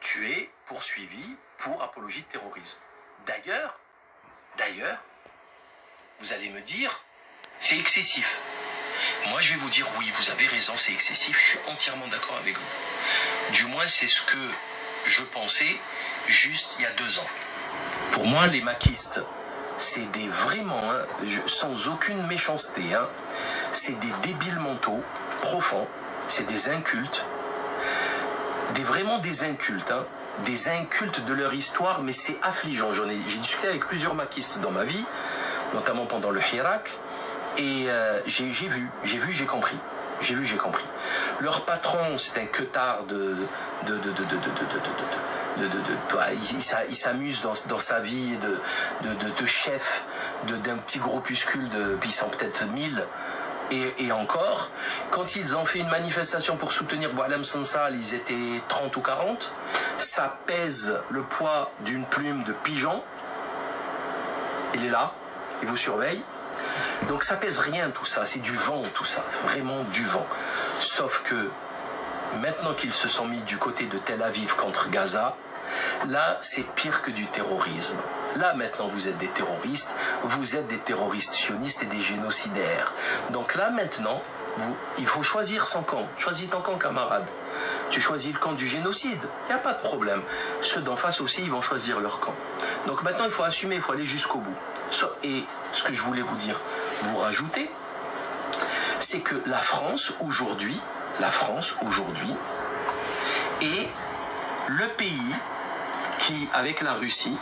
tu es poursuivi pour apologie de terrorisme. D'ailleurs, vous allez me dire, c'est excessif. Moi, je vais vous dire, oui, vous avez raison, c'est excessif, je suis entièrement d'accord avec vous. Du moins, c'est ce que je pensais juste il y a 2 ans. Pour moi, les maquistes, c'est des vraiment, sans aucune méchanceté, c'est des débiles mentaux profonds, c'est des incultes, vraiment des incultes, des incultes de leur histoire, mais c'est affligeant. J'ai discuté avec plusieurs maquistes dans ma vie, notamment pendant le Hirak, et j'ai compris. Leur patron, c'est un queutard il s'amuse dans sa vie de chef d'un petit groupuscule puis ils sont peut-être 1000 et encore. Quand ils ont fait une manifestation pour soutenir Boualem Sansal, ils étaient 30 ou 40. Ça pèse le poids d'une plume de pigeon. Il est là, il vous surveille. Donc ça pèse rien tout ça, c'est du vent tout ça, vraiment du vent. Sauf que maintenant qu'ils se sont mis du côté de Tel Aviv contre Gaza, là c'est pire que du terrorisme. Là maintenant vous êtes des terroristes sionistes et des génocidaires. Donc là maintenant, il faut choisir son camp. Choisis ton camp, camarade. Tu choisis le camp du génocide, il n'y a pas de problème. Ceux d'en face aussi, ils vont choisir leur camp. Donc maintenant, il faut assumer, il faut aller jusqu'au bout. Et ce que je voulais vous rajouter, c'est que la France aujourd'hui est le pays qui, avec la Russie,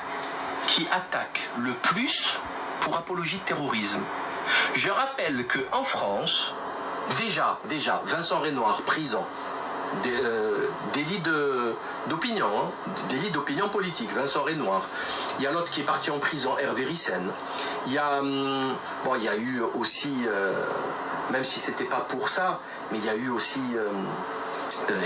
qui attaque le plus pour apologie de terrorisme. Je rappelle qu'en France, déjà, Vincent Renoir, prison, délit d'opinion, délit d'opinion politique, Vincent Renoir. Il y a l'autre qui est parti en prison, Hervé Ryssen. Il y a eu aussi, même si c'était pas pour ça, mais il y a eu aussi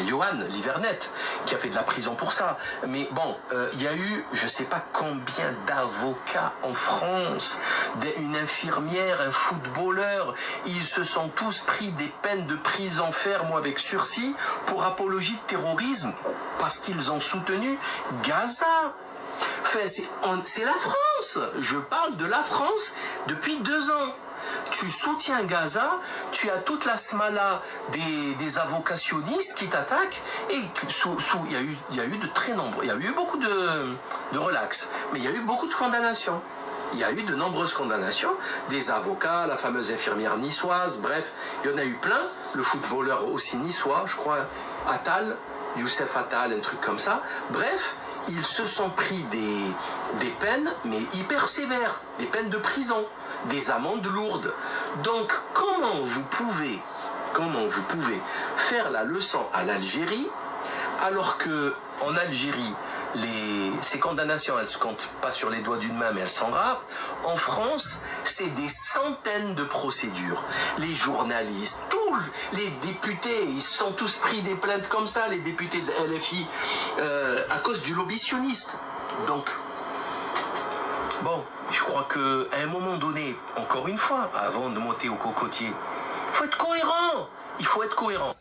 Johan Livernet qui a fait de la prison pour ça. Mais bon, il y a eu je sais pas combien d'avocats en France, une infirmière, un footballeur, ils se sont tous pris des peines de prison ferme ou avec sursis pour apologie de terrorisme parce qu'ils ont soutenu Gaza. Enfin, c'est la France. Je parle de la France depuis 2 ans. Tu soutiens Gaza, tu as toute la smala des avocats sionistes qui t'attaquent, et il y a eu de très nombreux, il y a eu beaucoup de relax, mais il y a eu beaucoup de condamnations. Il y a eu de nombreuses condamnations, des avocats, la fameuse infirmière niçoise, bref, il y en a eu plein, le footballeur aussi niçois, je crois, Attal, Youssef Attal, un truc comme ça, bref, ils se sont pris des peines, mais hyper sévères, des peines de prison, des amendes lourdes. Donc, comment vous pouvez faire la leçon à l'Algérie, alors que en Algérie, ces condamnations, elles se comptent pas sur les doigts d'une main, mais elles sont rares. En France, c'est des centaines de procédures. Les journalistes, tous les députés, ils se sont tous pris des plaintes comme ça, les députés de LFI, à cause du lobby sioniste. Donc, bon, je crois qu'à un moment donné, encore une fois, avant de monter au cocotier, il faut être cohérent.